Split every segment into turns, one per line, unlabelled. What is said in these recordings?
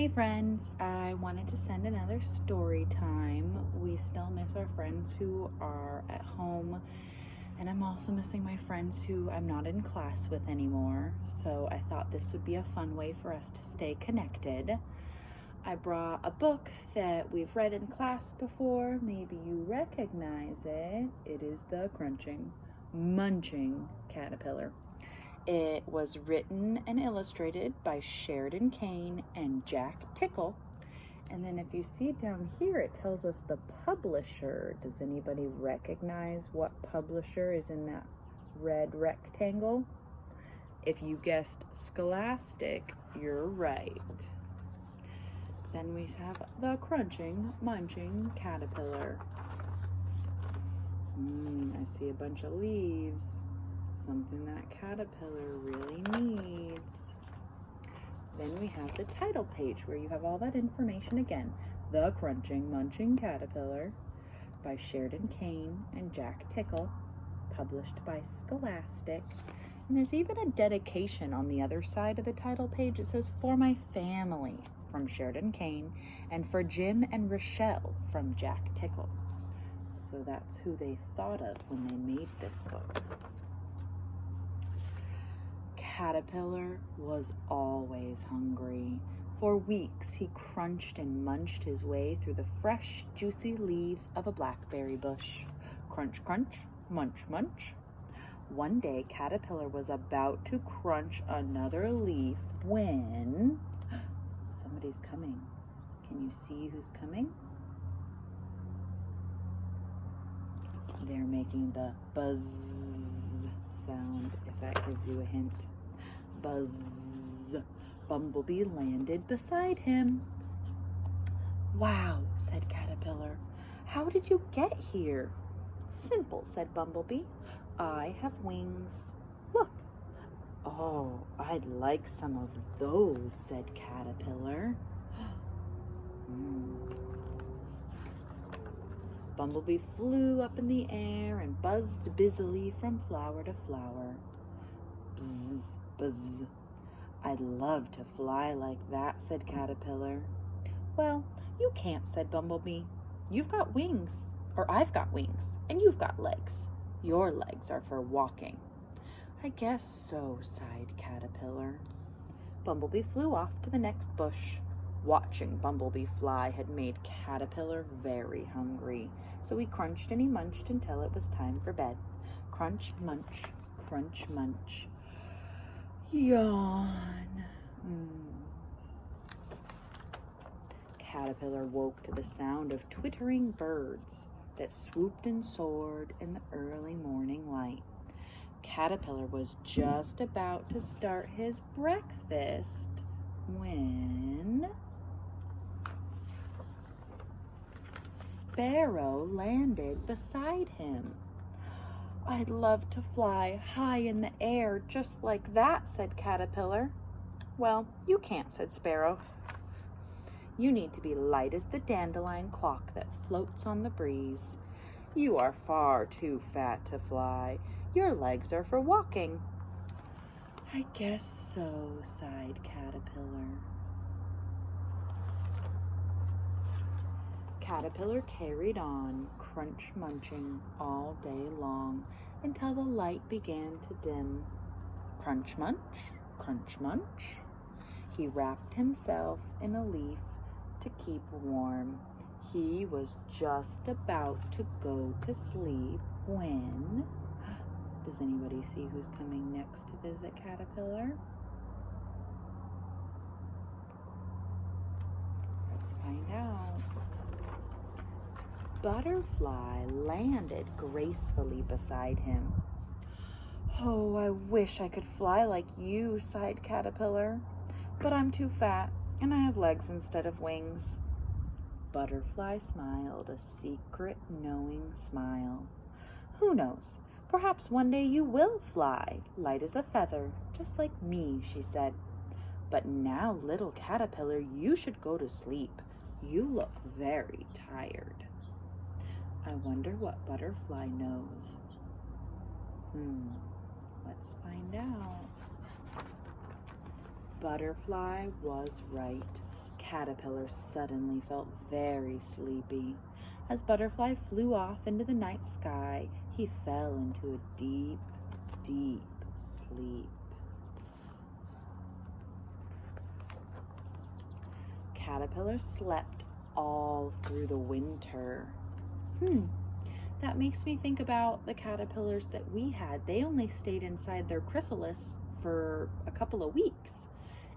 Hey friends, I wanted to send another story time. We still miss our friends who are at home, and I'm also missing my friends who I'm not in class with anymore. So I thought this would be a fun way for us to stay connected. I brought a book that we've read in class before. Maybe you recognize it. It is the Crunching Munching Caterpillar. It was written and illustrated by Sheridan Kane and Jack Tickle. And then if you see down here, it tells us the publisher. Does anybody recognize what publisher is in that red rectangle? If you guessed Scholastic, you're right. Then we have the Crunching Munching Caterpillar. I see a bunch of leaves. Something that caterpillar really needs. Then we have the title page where you have all that information again. The Crunching Munching Caterpillar by Sheridan Kane and Jack Tickle, published by Scholastic. And there's even a dedication on the other side of the title page. It says, "For my family," from Sheridan Kane, and "For Jim and Rochelle," from Jack Tickle. So that's who they thought of when they made this book. Caterpillar was always hungry. For weeks he crunched and munched his way through the fresh, juicy leaves of a blackberry bush. Crunch, crunch, munch, munch. One day Caterpillar was about to crunch another leaf when somebody's coming. Can you see who's coming? They're making the buzz sound, if that gives you a hint. Buzz. Bumblebee landed beside him. "Wow," said Caterpillar. "How did you get here?" "Simple," said Bumblebee. "I have wings. Look." "Oh, I'd like some of those," said Caterpillar. Bumblebee flew up in the air and buzzed busily from flower to flower. Buzz, buzz. "I'd love to fly like that," said Caterpillar. "Well, you can't," said Bumblebee. "You've got wings, or I've got wings, and you've got legs. Your legs are for walking." "I guess so," sighed Caterpillar. Bumblebee flew off to the next bush. Watching Bumblebee fly had made Caterpillar very hungry, so he crunched and he munched until it was time for bed. Crunch, munch, crunch, munch. Yawn. Caterpillar woke to the sound of twittering birds that swooped and soared in the early morning light. Caterpillar was just about to start his breakfast when Sparrow landed beside him. "I'd love to fly high in the air just like that," said Caterpillar. "Well, you can't," said Sparrow. "You need to be light as the dandelion clock that floats on the breeze. You are far too fat to fly. Your legs are for walking." "I guess so," sighed Caterpillar. Caterpillar carried on, crunch munching all day long until the light began to dim. Crunch munch, crunch munch. He wrapped himself in a leaf to keep warm. He was just about to go to sleep when... Does anybody see who's coming next to visit Caterpillar? Let's find out. Butterfly landed gracefully beside him. "Oh, I wish I could fly like you," sighed Caterpillar. "But I'm too fat, and I have legs instead of wings." Butterfly smiled a secret, knowing smile. "Who knows? Perhaps one day you will fly, light as a feather, just like me," she said. "But now, little Caterpillar, you should go to sleep. You look very tired." I wonder what Butterfly knows. Let's find out. Butterfly was right. Caterpillar suddenly felt very sleepy. As Butterfly flew off into the night sky, he fell into a deep, deep sleep. Caterpillar slept all through the winter. That makes me think about the caterpillars that we had. They only stayed inside their chrysalis for a couple of weeks.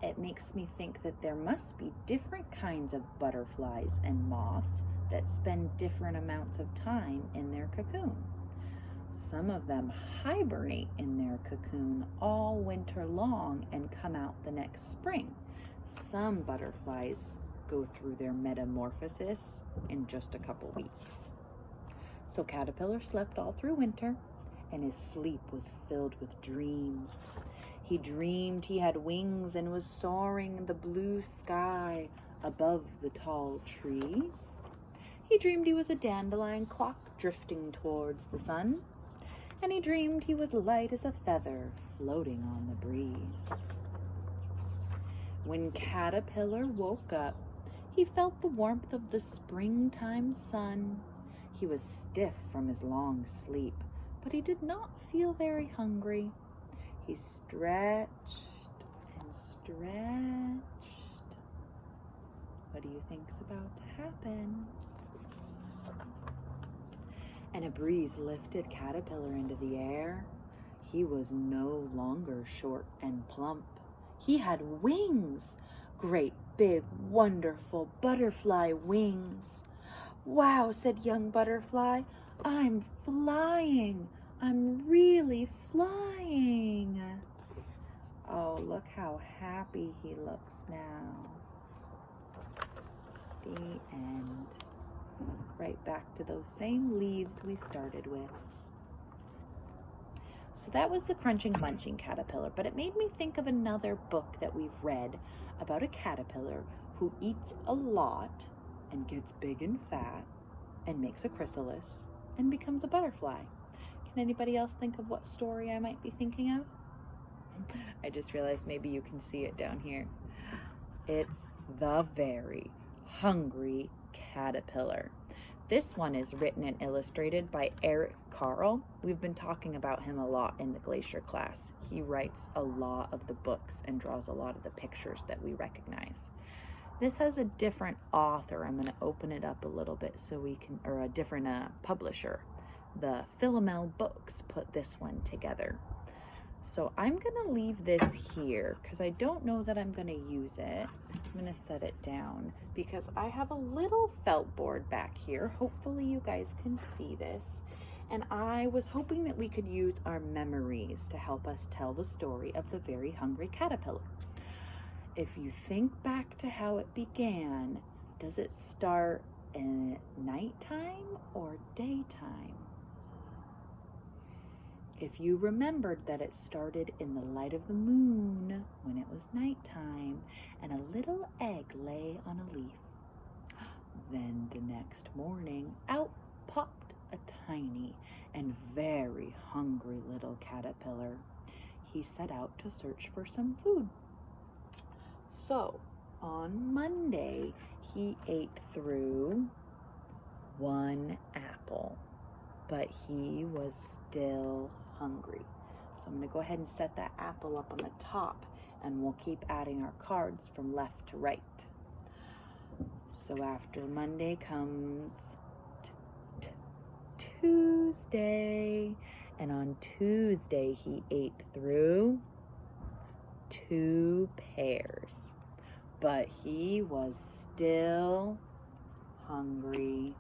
It makes me think that there must be different kinds of butterflies and moths that spend different amounts of time in their cocoon. Some of them hibernate in their cocoon all winter long and come out the next spring. Some butterflies go through their metamorphosis in just a couple weeks. So Caterpillar slept all through winter, and his sleep was filled with dreams. He dreamed he had wings and was soaring in the blue sky above the tall trees. He dreamed he was a dandelion clock drifting towards the sun, and he dreamed he was light as a feather floating on the breeze. When Caterpillar woke up, he felt the warmth of the springtime sun. He was stiff from his long sleep, but he did not feel very hungry. He stretched and stretched. What do you think's about to happen? And a breeze lifted Caterpillar into the air. He was no longer short and plump. He had wings, great big wonderful butterfly wings. "Wow," said young Butterfly, "I'm flying. I'm really flying." Oh, look how happy he looks now. The end. Right back to those same leaves we started with. So that was the Crunching Munching Caterpillar, but it made me think of another book that we've read about a caterpillar who eats a lot and gets big and fat and makes a chrysalis and becomes a butterfly. Can anybody else think of what story I might be thinking of? I just realized maybe you can see it down here. It's The Very Hungry Caterpillar. This one is written and illustrated by Eric Carle. We've been talking about him a lot in the Glacier class. He writes a lot of the books and draws a lot of the pictures that we recognize. This has a different author. I'm going to open it up a little bit so we can, or a different publisher. The Philomel Books put this one together. So I'm going to leave this here because I don't know that I'm going to use it. I'm going to set it down because I have a little felt board back here. Hopefully you guys can see this. And I was hoping that we could use our memories to help us tell the story of the Very Hungry Caterpillar. If you think back to how it began, does it start at nighttime or daytime? If you remembered that it started in the light of the moon when it was nighttime and a little egg lay on a leaf, then the next morning out popped a tiny and very hungry little caterpillar. He set out to search for some food. So on Monday, he ate through one apple, but he was still hungry. So I'm going to go ahead and set that apple up on the top, and we'll keep adding our cards from left to right. So after Monday comes Tuesday, and on Tuesday he ate through 2 pears, but he was still hungry.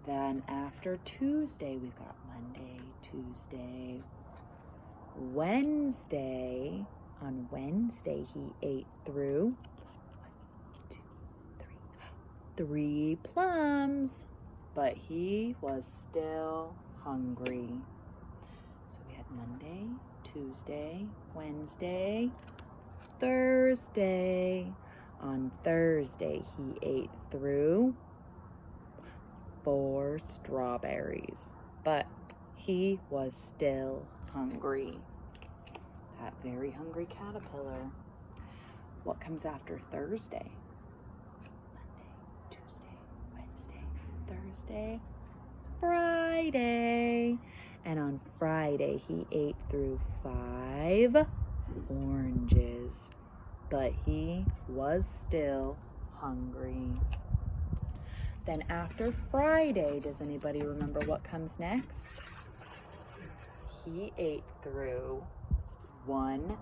Then after Tuesday, we've got Monday, Tuesday, Wednesday. On Wednesday, he ate through 3 plums, but he was still hungry. So we had Monday, Tuesday, Wednesday, Thursday. On Thursday, he ate through 4 strawberries, but he was still hungry. That very hungry caterpillar. What comes after Thursday? Monday, Tuesday, Wednesday, Thursday, Friday. And on Friday, he ate through 5 oranges, but he was still hungry. Then after Friday, does anybody remember what comes next? He ate through 1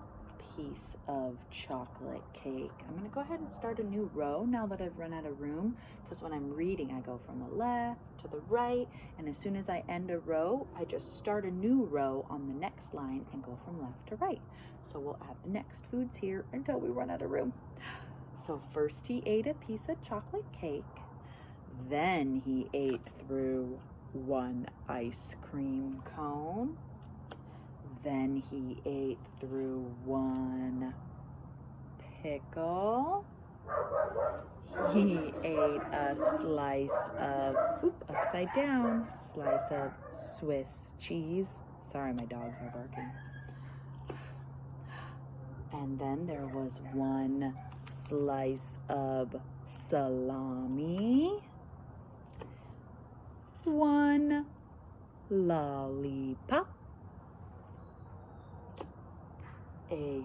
piece of chocolate cake. I'm going to go ahead and start a new row now that I've run out of room, because when I'm reading, I go from the left to the right, and as soon as I end a row, I just start a new row on the next line and go from left to right. So we'll add the next foods here until we run out of room. So first he ate a piece of chocolate cake, then he ate through 1 ice cream cone, then he ate through 1 pickle. He ate a slice of, upside down, slice of Swiss cheese. Sorry, my dogs are barking. And then there was 1 slice of salami, 1 lollipop, a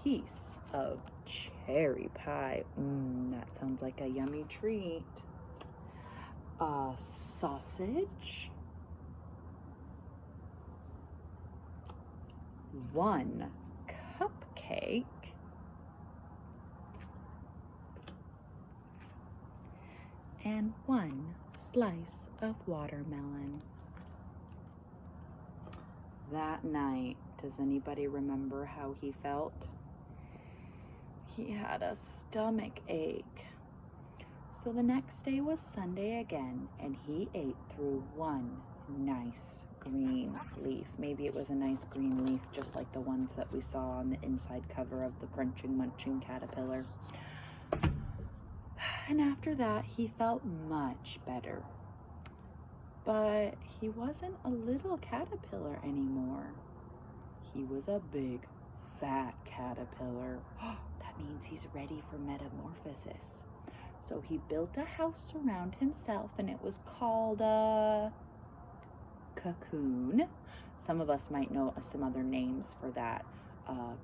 piece of cherry pie. That sounds like a yummy treat. A sausage, 1 cupcake, and 1 slice of watermelon. That night, does anybody remember how he felt? He had a stomach ache. So the next day was Sunday again, and he ate through 1 nice green leaf. Maybe it was a nice green leaf, just like the ones that we saw on the inside cover of the Crunching Munching Caterpillar. And after that, he felt much better. But he wasn't a little caterpillar anymore. He was a big, fat caterpillar. That means he's ready for metamorphosis. So he built a house around himself, and it was called a cocoon. Some of us might know some other names for that.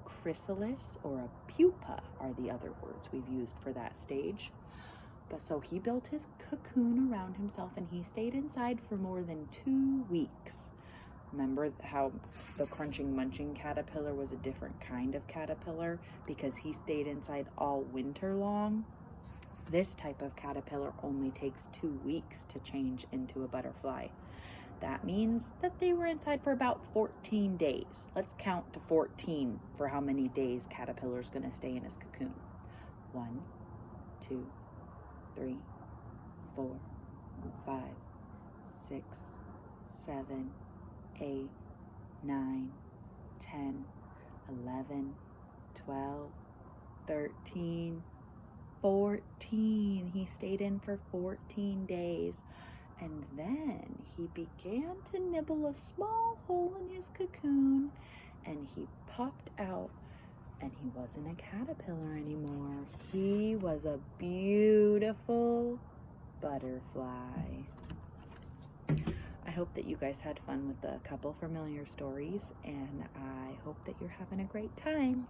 Chrysalis or a pupa are the other words we've used for that stage. But so he built his cocoon around himself, and he stayed inside for more than 2 weeks. Remember how the Crunching Munching Caterpillar was a different kind of caterpillar because he stayed inside all winter long? This type of caterpillar only takes 2 weeks to change into a butterfly. That means that they were inside for about 14 days. Let's count to 14 for how many days caterpillar's going to stay in his cocoon. 1, 2, 3, 4, 5, 6, 7, 8, 9, 10, 11, 12, 13, 14. He stayed in for 14 days. And then he began to nibble a small hole in his cocoon, and he popped out, and he wasn't a caterpillar anymore. He was a beautiful butterfly. I hope that you guys had fun with the couple familiar stories, and I hope that you're having a great time.